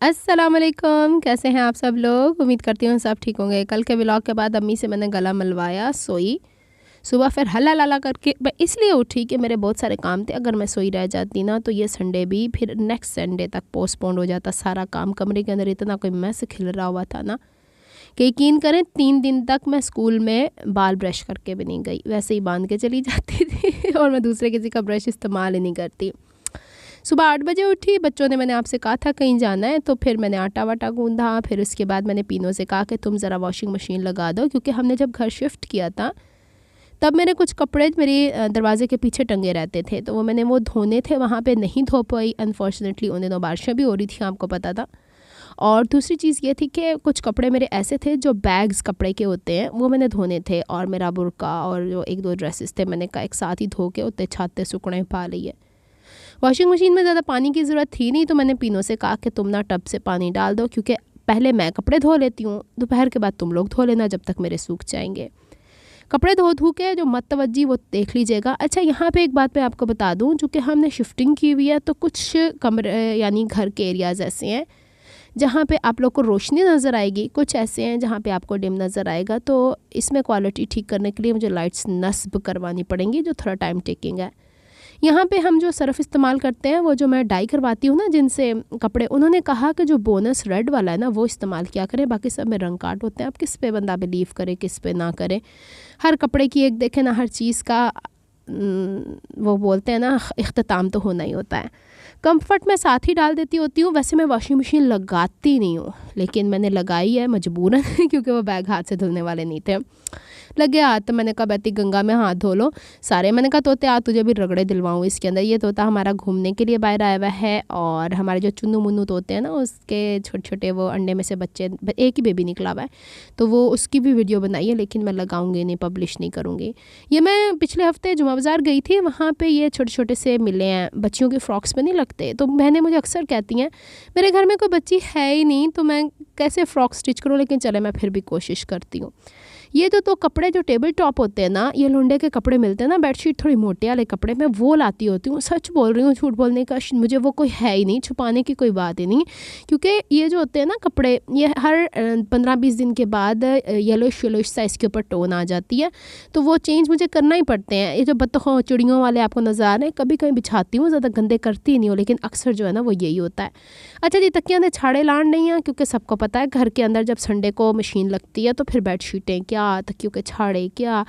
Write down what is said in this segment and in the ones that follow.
अस्सलाम वालेकुम, कैसे हैं आप सब लोग? उम्मीद करती हूँ सब ठीक होंगे। कल के व्लॉग के बाद अम्मी से मैंने गला मलवाया, सोई। सुबह फिर हल्ला लल्ला करके मैं इसलिए उठी कि मेरे बहुत सारे काम थे। अगर मैं सोई रह जाती ना तो ये संडे भी फिर नेक्स्ट संडे तक पोस्टपोन हो जाता सारा काम। कमरे के अंदर इतना कोई मैस खिल रहा हुआ था ना कि यकीन करें 3 दिन तक मैं स्कूल में बाल ब्रश करके भी नहीं गई, वैसे ही बांध के चली जाती थी और मैं दूसरे किसी का ब्रश इस्तेमाल ही नहीं करती। सुबह 8 बजे उठी, बच्चों ने मैंने आपसे कहा था कहीं जाना है, तो फिर मैंने आटा वाटा गूँधा। फिर उसके बाद मैंने पीनों से कहा कि तुम ज़रा वॉशिंग मशीन लगा दो, क्योंकि हमने जब घर शिफ्ट किया था तब मेरे कुछ कपड़े मेरे दरवाज़े के पीछे टंगे रहते थे, तो वो धोने थे, वहाँ पे नहीं धो पाई अनफॉर्चुनेटली। उन दिनों बारिशें भी हो रही थी, आपको पता था। और दूसरी चीज़ ये थी कि कुछ कपड़े मेरे ऐसे थे जो बैग्स कपड़े के होते हैं, वो मैंने धोने थे। और मेरा बुर्का और जो 1-2 ड्रेसेस थे, मैंने कहा एक साथ ही धो के उत्ते छाते सुकड़े पा लिए। वॉशिंग मशीन में ज़्यादा पानी की ज़रूरत थी नहीं, तो मैंने पीनों से कहा कि तुम ना टब से पानी डाल दो, क्योंकि पहले मैं कपड़े धो लेती हूँ, दोपहर के बाद तुम लोग धो लेना जब तक मेरे सूख जाएंगे। कपड़े धो के जो मतवज्जी वो देख लीजिएगा। अच्छा, यहाँ पे एक बात मैं आपको बता दूँ, चूँकि हमने शिफ्टिंग की हुई है तो कुछ कमरे यानी घर के एरियाज़ ऐसे हैं जहाँ पे आप लोग को रोशनी नज़र आएगी, कुछ ऐसे हैं जहाँ पे आपको डिम नज़र आएगा। तो इसमें क्वालिटी ठीक करने के लिए मुझे लाइट्स नस्ब करवानी पड़ेंगी, जो थोड़ा टाइम टेकिंग है। यहाँ पे हम जो सर्फ़ इस्तेमाल करते हैं, वो जो मैं डाई करवाती हूँ ना जिनसे कपड़े, उन्होंने कहा कि जो बोनस रेड वाला है ना वो इस्तेमाल किया करें, बाकी सब में रंग काट होते हैं। अब किस पे बंदा बिलीव करे, किस पे ना करे। हर कपड़े की एक देखें ना, हर चीज़ का वो बोलते हैं ना, इख्तिताम तो होना ही होता है। कंफर्ट मैं साथ ही डाल देती होती हूँ। वैसे मैं वॉशिंग मशीन लगाती नहीं हूँ, लेकिन मैंने लगाई है मजबूरन क्योंकि वो बैग हाथ से धुलने वाले नहीं थे। लगे हाथ, तो मैंने कहा बैती गंगा में हाथ धो लो सारे। मैंने कहा तोते आ तुझे भी रगड़े दिलवाऊँ इसके अंदर। ये तोता हमारा घूमने के लिए बाहर आया हुआ है, और हमारे जो चुन्नू मुन्नू तोते हैं ना, उसके छोटे छोटे वो अंडे में से बच्चे, एक ही बेबी निकला हुआ है, तो वो उसकी भी वीडियो बनाई है, लेकिन मैं लगाऊंगी नहीं, पब्लिश नहीं करूँगी। ये मैं पिछले हफ्ते जुमा बाज़ार गई थी, वहाँ पर ये छोटे छोटे से मिले हैं, बच्चियों के फ्रॉक्स में नहीं लगते। तो बहनें मुझे अक्सर कहती हैं मेरे घर में कोई बच्ची है ही नहीं, तो मैं कैसे फ़्रॉक स्टिच करूँ, लेकिन चले मैं फिर भी कोशिश करती हूँ। ये तो कपड़े जो टेबल टॉप होते हैं ना, ये लुंडे के कपड़े मिलते हैं ना, बेडशीट थोड़ी मोटे वाले कपड़े, मैं वो लाती होती हूँ। सच बोल रही हूँ, झूठ बोलने का मुझे वो कोई है ही नहीं, छुपाने की कोई बात ही नहीं। क्योंकि ये जो होते हैं ना कपड़े, ये हर 15-20 दिन के बाद येलोइश सा इसके ऊपर टोन आ जाती है, तो वो चेंज मुझे करना ही पड़ते हैं। ये जो बतखों चिड़ियों वाले आपको नज़र आ रहे हैं, कभी कभी बिछाती हूँ, ज़्यादा गंदे करती नहीं हूँ, लेकिन अक्सर जो है ना वो यही होता है। अच्छा जी, तकियाँ ने छाड़े लाड़ नहीं है, क्योंकि सबको पता है घर के अंदर जब संडे को मशीन लगती है तो फिर बेडशीटें क्या, तकियों के छाड़े क्या,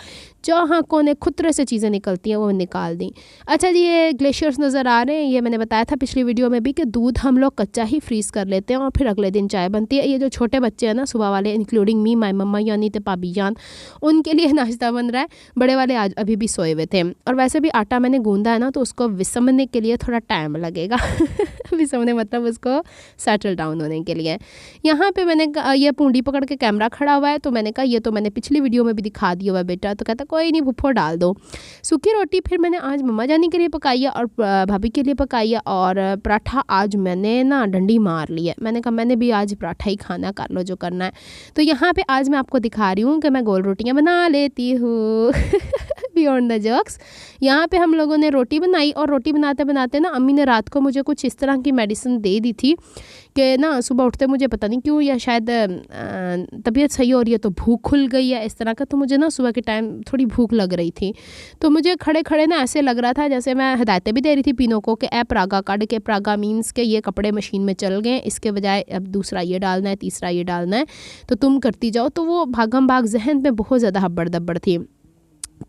जहाँ कोने खुतरे से चीज़ें निकलती हैं वो निकाल दी। अच्छा जी, ये ग्लेशियर्स नज़र आ रहे हैं, ये मैंने बताया था पिछली वीडियो में भी कि दूध हम लोग कच्चा ही फ्रीज़ कर लेते हैं और फिर अगले दिन चाय बनती है। ये जो छोटे बच्चे हैं ना सुबह वाले, इंक्लूडिंग मी, माई मम्मा यानी तो भाभी जान, उनके लिए नाश्ता बन रहा है। बड़े वाले आज अभी भी सोए हुए थे, और वैसे भी आटा मैंने गूंदा है ना, तो उसको विसमने के लिए थोड़ा टाइम लगेगा विसमने मतलब उसको सेटल डाउन होने के लिए। यहाँ पे मैंने ये पूंडी पकड़ के कैमरा खड़ा हुआ है, तो मैंने कहा ये तो मैंने पिछली वीडियो में भी दिखा दिया हुआ बेटा, तो कहता कोई नहीं भुप्पो डाल दो। सूखी रोटी फिर मैंने आज मम्मा जानी के लिए पकाई है और भाभी के लिए पकाई है, और पराठा आज मैंने ना डंडी मार ली है। मैंने कहा मैंने भी आज पराठा ही खाना, कर लो जो करना है। तो यहाँ पे आज मैं आपको दिखा रही हूँ कि मैं गोल रोटियाँ बना लेती हूँ बियॉन्ड द जोक्स। यहाँ पे हम लोगों ने रोटी बनाई, और रोटी बनाते बनाते ना अम्मी ने रात को मुझे कुछ इस तरह की मेडिसिन दे दी थी कि ना सुबह उठते मुझे पता नहीं क्यों, या शायद तबीयत सही हो रही है तो भूख खुल गई है इस तरह का, तो मुझे ना सुबह के टाइम थोड़ी भूख लग रही थी। तो मुझे खड़े खड़े ना ऐसे लग रहा था जैसे मैं हिदायतें भी दे रही थी पीनों को कि ए प्रागा काट के, प्रागा मीन्स के ये कपड़े मशीन में चल गए, इसके बजाय अब दूसरा ये डालना है, तीसरा ये डालना है, तो तुम करती जाओ। तो वो भागम भाग जहन में बहुत ज़्यादा हब्बड़ दब्बड़ थी।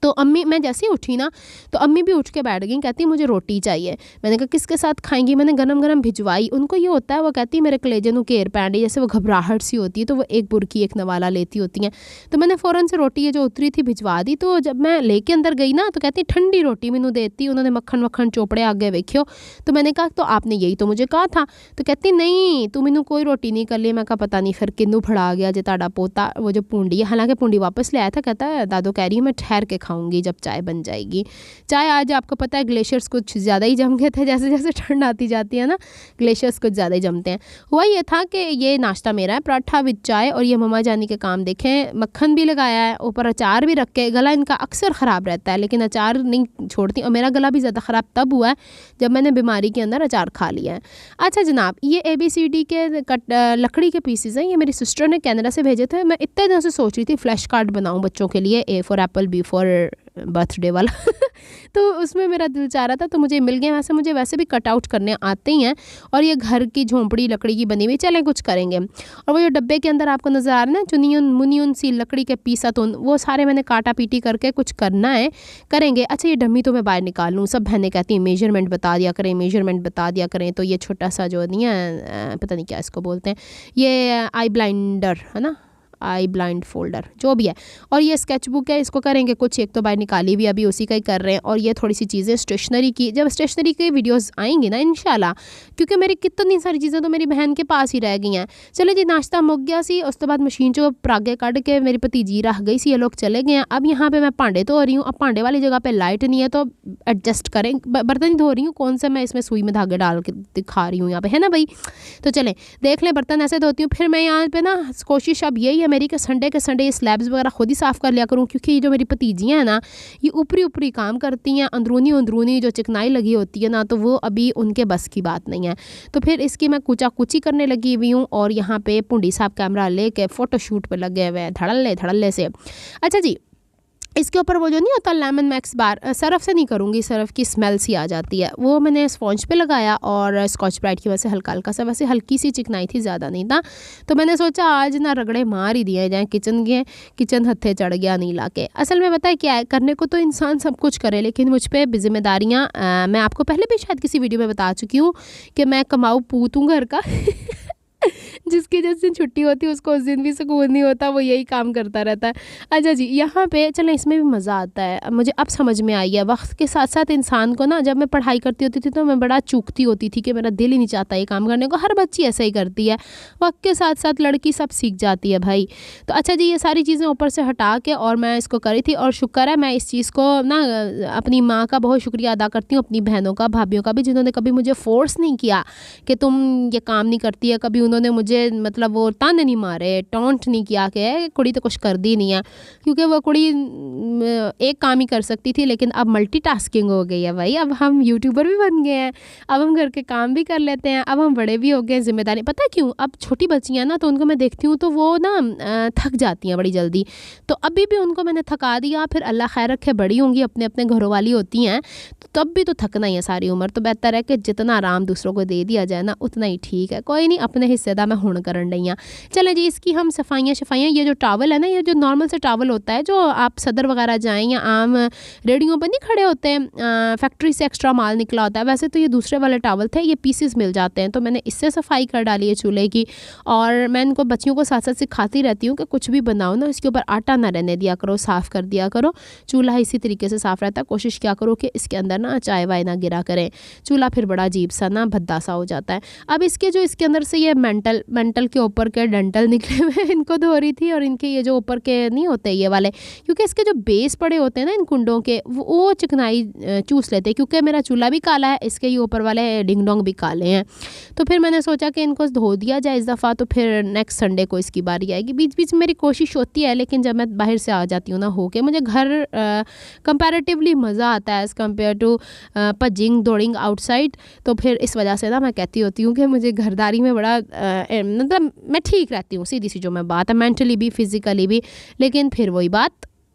तो अम्मी, मैं जैसे ही उठी ना तो अम्मी भी उठ के बैठ गई, कहती मुझे रोटी चाहिए। मैंने कहा किसके साथ खाएंगी, मैंने गरम गरम भिजवाई। उनको ये होता है, वो कहती मेरे कलेजे नु घेर पैंडी, जैसे वो घबराहट सी होती है, तो वो एक बुरकी एक नवाला लेती होती हैं। तो मैंने फ़ौरन से रोटी ये जो उतरी थी भिजवा दी। तो जब मैं लेके अंदर गई ना तो कहती ठंडी रोटी मैनू देती, उन्होंने मक्खन वक्खन चोपड़े आगे वेख्यो। तो मैंने कहा तो आपने यही तो मुझे कहा था। तो कहती नहीं तू मैनू कोई रोटी नहीं कर ली। मैं कहा पता नहीं फिर किन्नू फड़ा गया जे ताड़ा पोता, वो जो पूंडी है, हालांकि पूंडी वापस ले आया था, कहता है दादो कह रही है मैं ठहर के दिखाऊंगी जब चाय बन जाएगी। चाय आज आपको पता है ग्लेशियर्स कुछ ज़्यादा ही जम गए थे, जैसे जैसे ठंड आती जाती है ना ग्लेशियर्स कुछ ज़्यादा ही जमते हैं। हुआ ये था कि ये नाश्ता मेरा है, पराठा विद चाय, और ये मम्मा जानी के काम देखें, मक्खन भी लगाया है, ऊपर अचार भी रख के। गला इनका अक्सर ख़राब रहता है लेकिन अचार नहीं छोड़ती, और मेरा गला भी ज़्यादा ख़राब तब हुआ है जब मैंने बीमारी के अंदर अचार खा लिया है। अच्छा जनाब, ये ABCD के लकड़ी के पीसीज हैं, ये मेरी सिस्टर ने कनाडा से भेजे थे। मैं इतने दिनों से सोच रही थी फ्लैश कार्ड बनाऊं बच्चों के लिए, A for Apple, B for birthday वाला तो उसमें मेरा दिल चाह रहा था, तो मुझे मिल गया। वैसे भी कट आउट करने आते ही हैं, और ये घर की झोंपड़ी लकड़ी की बनी हुई, चलें कुछ करेंगे। और वो जो डब्बे के अंदर आपको नज़र आ रहा है ना चुनियन मुनियन सी लकड़ी के पीसातुन, वो सारे मैंने काटा पीटी करके कुछ करना है, करेंगे। अच्छा ये डम्मी तो मैं बाहर निकाल लूँ, सब बहनें कहती हैं मेजरमेंट बता दिया करें। तो ये छोटा सा जो नहीं है, पता नहीं क्या इसको बोलते हैं, ये आई ब्लाइंडर है ना, आई ब्लाइंड फोल्डर जो भी है, और ये स्केच बुक है, इसको करेंगे कुछ। एक तो बाहर निकाली भी, अभी उसी का ही कर रहे हैं। और ये थोड़ी सी चीज़ें स्टेशनरी की, जब स्टेशनरी के वीडियोस आएंगी ना इंशाल्लाह, क्योंकि मेरी कितनी सारी चीज़ें तो मेरी बहन के पास ही रह गई हैं। चले जी नाश्ता मुक गया सी, उस तो बाद मशीन चो परागे कढ़ के मेरी भतीजी रह गई सी, ये लोग चले गए हैं। अब यहाँ पर मैं भांडे धो रही हूँ, अब भांडे वाली जगह पर लाइट नहीं है तो एडजस्ट करें, बर्तन ही धो रही हूँ, कौन सा मैं इसमें सुई में धागे डाल के दिखा रही हूँ यहाँ पे, है ना भाई। तो चलें देख लें, बर्तन ऐसे धोती हूँ। फिर मैं यहाँ पे ना कोशिश अब यही है मेरी कि संडे के संडे ये स्लैब्स वगैरह खुद ही साफ़ कर लिया करूँ, क्योंकि ये जो मेरी भतीजियाँ हैं ना, ये ऊपरी काम करती हैं, अंदरूनी जो चिकनाई लगी होती है ना, तो वो अभी उनके बस की बात नहीं है। तो फिर इसकी मैं कुची करने लगी हुई हूँ, और यहाँ पे पुंडी साहब कैमरा लेके फ़ोटोशूट पर लगे हुए हैं धड़ल्ले से। अच्छा जी, इसके ऊपर वो जो नहीं होता लेमन मैक्स बार, सरफ़ से नहीं करूँगी, सरफ़ की स्मेल सी आ जाती है, वो मैंने स्पॉन्ज पे लगाया, और स्कॉच ब्राइट की वजह से हल्का सा, वैसे हल्की सी चिकनाई थी, ज़्यादा नहीं था। तो मैंने सोचा आज ना रगड़े मार ही दिए जाए, किचन हत्थे चढ़ गया नहीं लाके। असल में पता है क्या है, करने को तो इंसान सब कुछ करे, लेकिन मुझ पर जिम्मेदारियाँ, मैं आपको पहले भी शायद किसी वीडियो में बता चुकी हूँ कि मैं कमाऊ पूत हूँ घर का जिसकी जिस दिन छुट्टी होती है उसको उस दिन भी सुकून नहीं होता, वो यही काम करता रहता है। अच्छा जी, यहाँ पे चलें, इसमें भी मज़ा आता है। मुझे अब समझ में आई है, वक्त के साथ साथ इंसान को ना, जब मैं पढ़ाई करती होती थी तो मैं बड़ा चूकती होती थी कि मेरा दिल ही नहीं चाहता ये काम करने को। हर बच्ची ऐसा ही करती है, वक्त के साथ साथ लड़की सब सीख जाती है भाई। तो अच्छा जी, ये सारी चीज़ें ऊपर से हटा के और मैं इसको करी थी, और शुक्र है मैं इस चीज़ को ना अपनी माँ का बहुत शुक्रिया अदा करती हूँ, अपनी बहनों का, भाभीियों का भी, जिन्होंने कभी मुझे फोर्स नहीं किया कि तुम ये काम नहीं करती है। कभी उन्होंने मुझे मतलब वो ताने नहीं मारे, टॉन्ट नहीं किया कि कुड़ी तो कुछ कर दी नहीं है, क्योंकि वो कुड़ी एक काम ही कर सकती थी। लेकिन अब मल्टीटास्किंग हो गई है भाई, अब हम यूट्यूबर भी बन गए हैं, अब हम घर के काम भी कर लेते हैं, अब हम बड़े भी हो गए हैं, जिम्मेदारी। पता है क्यों, अब छोटी बच्चियाँ ना, तो उनको मैं देखती हूँ तो वो ना थक जाती हैं बड़ी जल्दी, तो अभी भी उनको मैंने थका दिया। फिर अल्लाह खैर रखे, बड़ी होंगी, अपने अपने घरों वाली होती हैं, तो तब भी तो थकना ही है सारी उम्र। तो बेहतर है कि जितना आराम दूसरों को दे दिया जाए ना, उतना ही ठीक है। कोई नहीं, अपने हिस्से दा मैं हुण करन रही हाँ। चलें जी, इसकी हम सफाइयाँ, ये जो टावल है ना, ये जो नॉर्मल से टावल होता है, जो आप सदर वगैरह जाएँ या आम रेडियो पर नहीं खड़े होते हैं, फैक्ट्री से एक्स्ट्रा माल निकला होता है, वैसे तो ये दूसरे वाले टावल थे, ये पीसेस मिल जाते हैं, तो मैंने इससे सफाई कर डाली है चूल्हे की। और मैं इनको बच्चियों को साथ साथ सिखाती रहती हूँ कि कुछ भी बनाओ ना, इसके ऊपर आटा ना रहने दिया करो, साफ़ कर दिया करो। चूल्हा इसी तरीके से साफ़ रहता है, कोशिश क्या करो कि इसके अंदर ना चाय वाय ना गिरा करें, चूल्हा फिर बड़ा अजीब सा ना भद्दा सा हो जाता है। अब इसके अंदर से ये मेंटल के ऊपर के डंटल निकले हुए इनको धो रही थी, और इनके ये जो ऊपर के नहीं होते ये वाले, क्योंकि इसके जो बेस पड़े होते हैं ना इन कुंडों के, वो चिकनाई चूस लेते हैं। क्योंकि मेरा चूल्हा भी काला है, इसके ये ऊपर वाले डिंग डोंग भी काले हैं, तो फिर मैंने सोचा कि इनको धो दिया जाए इस दफ़ा, तो फिर नेक्स्ट संडे को इसकी बारी आएगी। बीच बीच में मेरी कोशिश होती है, लेकिन जब मैं बाहर से आ जाती हूँ ना होके, मुझे घर कंपैरेटिवली मज़ा आता है एज़ कम्पेयर टू भजिंग दौड़िंग आउटसाइड। तो फिर इस वजह से ना मैं कहती होती हूँ कि मुझे घरदारी में बड़ा मतलब मैं ठीक रहती हूँ, सीधी सी जो मैं बात है, मेंटली भी फिज़िकली भी। लेकिन फिर वही बात,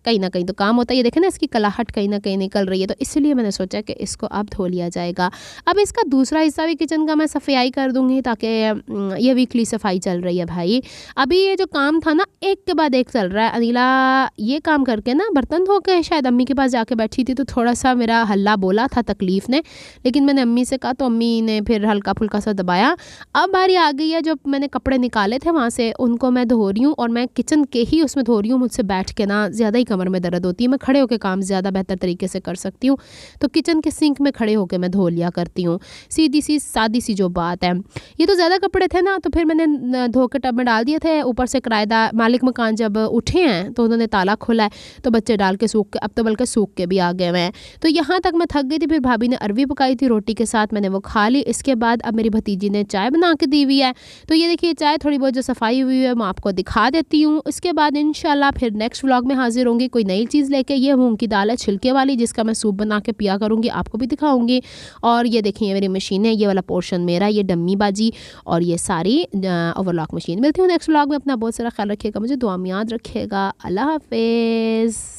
कहीं ना कहीं तो काम होता है। ये देखें ना, इसकी कलाहट कहीं ना कहीं निकल रही है, तो इसलिए मैंने सोचा कि इसको अब धो लिया जाएगा। अब इसका दूसरा हिस्सा भी किचन का मैं सफाई कर दूंगी, ताकि ये वीकली सफाई चल रही है भाई। अभी ये जो काम था ना, एक के बाद एक चल रहा है। अनिला ये काम करके ना बर्तन धो के शायद अम्मी के पास जाके बैठी थी, तो थोड़ा सा मेरा हल्ला बोला था तकलीफ़ ने, लेकिन मैंने अम्मी से कहा तो अम्मी ने फिर हल्का फुल्का सा दबाया। अब बारी आ गई है, जब मैंने कपड़े निकाले थे वहाँ से, उनको मैं धो रही हूँ, और मैं किचन के ही उसमें धो रही हूँ। मुझसे बैठ के ना ज़्यादा ही कमर में दर्द होती है, मैं खड़े होकर काम ज़्यादा बेहतर तरीके से कर सकती हूँ। तो किचन के सिंक में खड़े होकर मैं धो लिया करती हूँ। सीधी सी सादी सी जो बात है। ये तो ज़्यादा कपड़े थे ना, तो फिर मैंने धो के टब में डाल दिए थे। ऊपर से किराएदार मालिक मकान जब उठे हैं तो उन्होंने ताला खोला है, तो बच्चे डाल के सूख के, अब तो बल्कि सूख के भी आ गए हुए हैं। तो यहाँ तक मैं थक गई थी। फिर भाभी ने अरवी पकाई थी रोटी के साथ, मैंने वो खा ली। इसके बाद अब मेरी भतीजी ने चाय बना के दी हुई है। तो ये देखिए चाय थोड़ी बहुत जो सफाई हुई है मैं आपको दिखा देती हूँ। इसके बाद इंशाल्लाह फिर नेक्स्ट व्लॉग में हाजिर होंगी कोई नई चीज़ लेके। ये मूंग की दाल है छिलके वाली, जिसका मैं सूप बना के पिया करूँगी, आपको भी दिखाऊंगी। और ये देखिए मेरी मशीन है, ये वाला पोर्शन मेरा, ये डम्मी बाजी और ये सारी ओवरलॉक मशीन। मिलती हूँ नेक्स्ट व्लॉग में। अपना बहुत सारा ख्याल रखिएगा, मुझे दुआ में याद रखिएगा। अल्लाह हाफिज़।